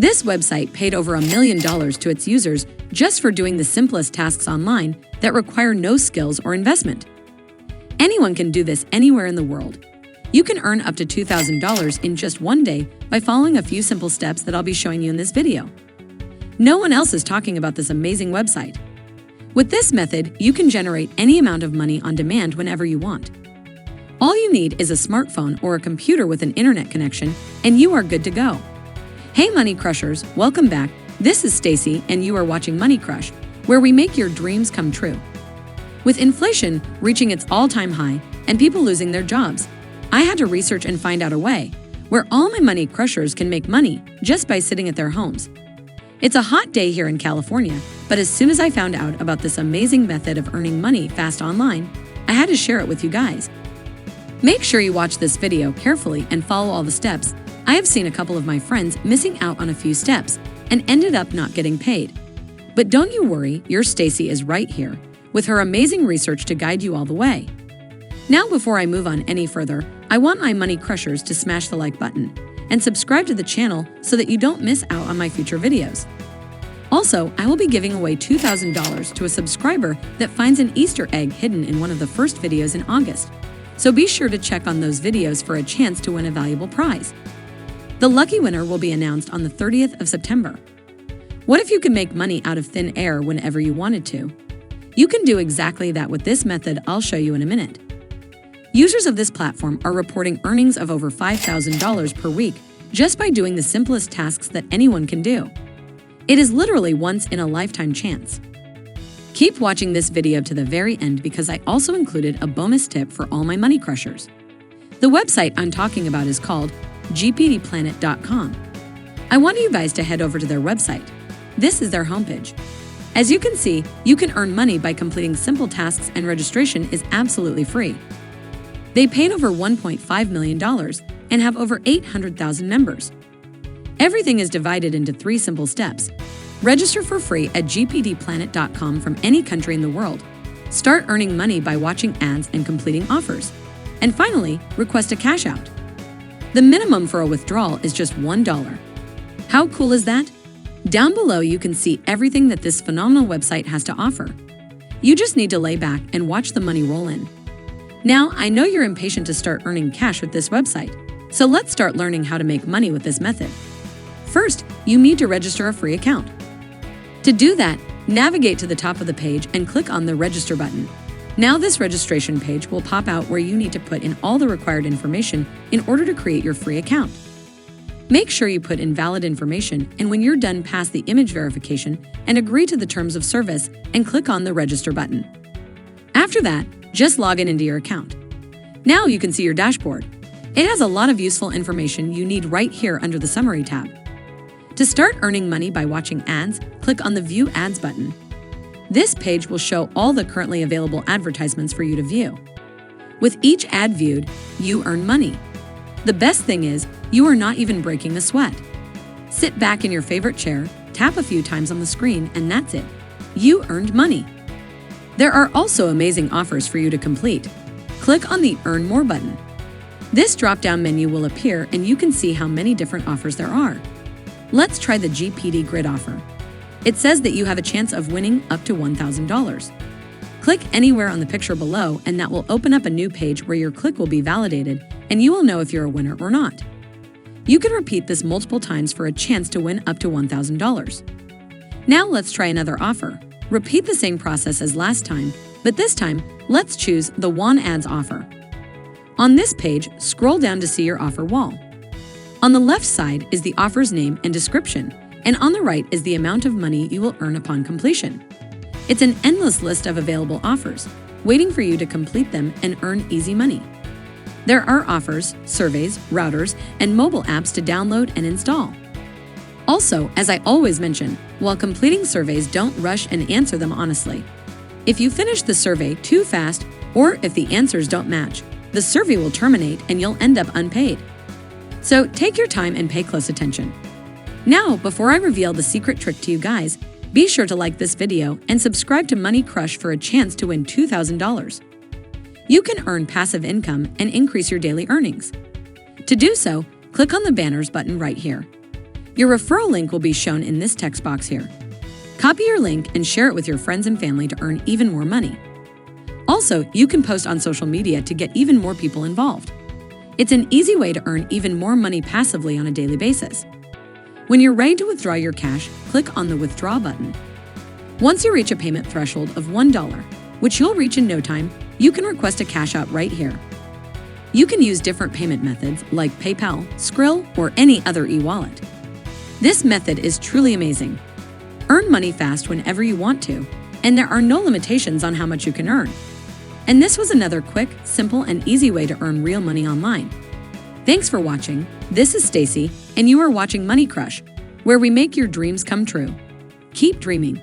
This website paid over $1 million to its users just for doing the simplest tasks online that require no skills or investment. Anyone can do this anywhere in the world. You can earn up to $2,000 in just one day by following a few simple steps that I'll be showing you in this video. No one else is talking about this amazing website. With this method, you can generate any amount of money on demand whenever you want. All you need is a smartphone or a computer with an internet connection, and you are good to go. Hey Money Crushers, welcome back. This is Stacy, and you are watching Money Crush, where we make your dreams come true. With inflation reaching its all-time high and people losing their jobs, I had to research and find out a way where all my money crushers can make money just by sitting at their homes. It's a hot day here in California, but as soon as I found out about this amazing method of earning money fast online, I had to share it with you guys. Make sure you watch this video carefully and follow all the steps. I have seen a couple of my friends missing out on a few steps and ended up not getting paid. But don't you worry, your Stacy is right here with her amazing research to guide you all the way. Now, before I move on any further, I want my money crushers to smash the like button and subscribe to the channel so that you don't miss out on my future videos. Also, I will be giving away $2,000 to a subscriber that finds an Easter egg hidden in one of the first videos in August. So be sure to check on those videos for a chance to win a valuable prize. The lucky winner will be announced on the 30th of September. What if you could make money out of thin air whenever you wanted to? You can do exactly that with this method I'll show you in a minute. Users of this platform are reporting earnings of over $5,000 per week just by doing the simplest tasks that anyone can do. It is literally once-in-a-lifetime chance. Keep watching this video to the very end because I also included a bonus tip for all my money crushers. The website I'm talking about is called gpdplanet.com. I want you guys to head over to their website. This is their homepage. As you can see, you can earn money by completing simple tasks, and registration is absolutely free. They paid over $1.5 million and have over 800,000 members. Everything is divided into 3 simple steps. Register for free at gpdplanet.com from any country in the world. Start earning money by watching ads and completing offers. And finally, request a cash out. The minimum for a withdrawal is just $1. How cool is that? Down below, you can see everything that this phenomenal website has to offer. You just need to lay back and watch the money roll in. Now, I know you're impatient to start earning cash with this website, so let's start learning how to make money with this method. First, you need to register a free account. To do that, navigate to the top of the page and click on the Register button. Now this registration page will pop out where you need to put in all the required information in order to create your free account. Make sure you put in valid information, and when you're done, pass the image verification and agree to the terms of service and click on the Register button. After that, just log in into your account. Now you can see your dashboard. It has a lot of useful information you need right here under the Summary tab. To start earning money by watching ads, click on the View Ads button. This page will show all the currently available advertisements for you to view. With each ad viewed, you earn money. The best thing is, you are not even breaking a sweat. Sit back in your favorite chair, tap a few times on the screen, and that's it. You earned money. There are also amazing offers for you to complete. Click on the Earn More button. This drop-down menu will appear and you can see how many different offers there are. Let's try the GPD Grid offer. It says that you have a chance of winning up to $1,000. Click anywhere on the picture below and that will open up a new page where your click will be validated and you will know if you're a winner or not. You can repeat this multiple times for a chance to win up to $1,000. Now let's try another offer. Repeat the same process as last time, but this time, let's choose the WAN Ads offer. On this page, scroll down to see your offer wall. On the left side is the offer's name and description, and on the right is the amount of money you will earn upon completion. It's an endless list of available offers, waiting for you to complete them and earn easy money. There are offers, surveys, routers, and mobile apps to download and install. Also, as I always mention, while completing surveys, don't rush and answer them honestly. If you finish the survey too fast, or if the answers don't match, the survey will terminate and you'll end up unpaid. So take your time and pay close attention. Now, before I reveal the secret trick to you guys, be sure to like this video and subscribe to Money Crush for a chance to win $2,000. You can earn passive income and increase your daily earnings. To do so, click on the banners button right here. Your referral link will be shown in this text box here. Copy your link and share it with your friends and family to earn even more money. Also, you can post on social media to get even more people involved. It's an easy way to earn even more money passively on a daily basis. When you're ready to withdraw your cash, click on the Withdraw button. Once you reach a payment threshold of $1, which you'll reach in no time, you can request a cash out right here. You can use different payment methods like PayPal, Skrill, or any other e-wallet. This method is truly amazing. Earn money fast whenever you want to, and there are no limitations on how much you can earn. And this was another quick, simple, and easy way to earn real money online. Thanks for watching. This is Stacy, and you are watching Money Crush, where we make your dreams come true. Keep dreaming.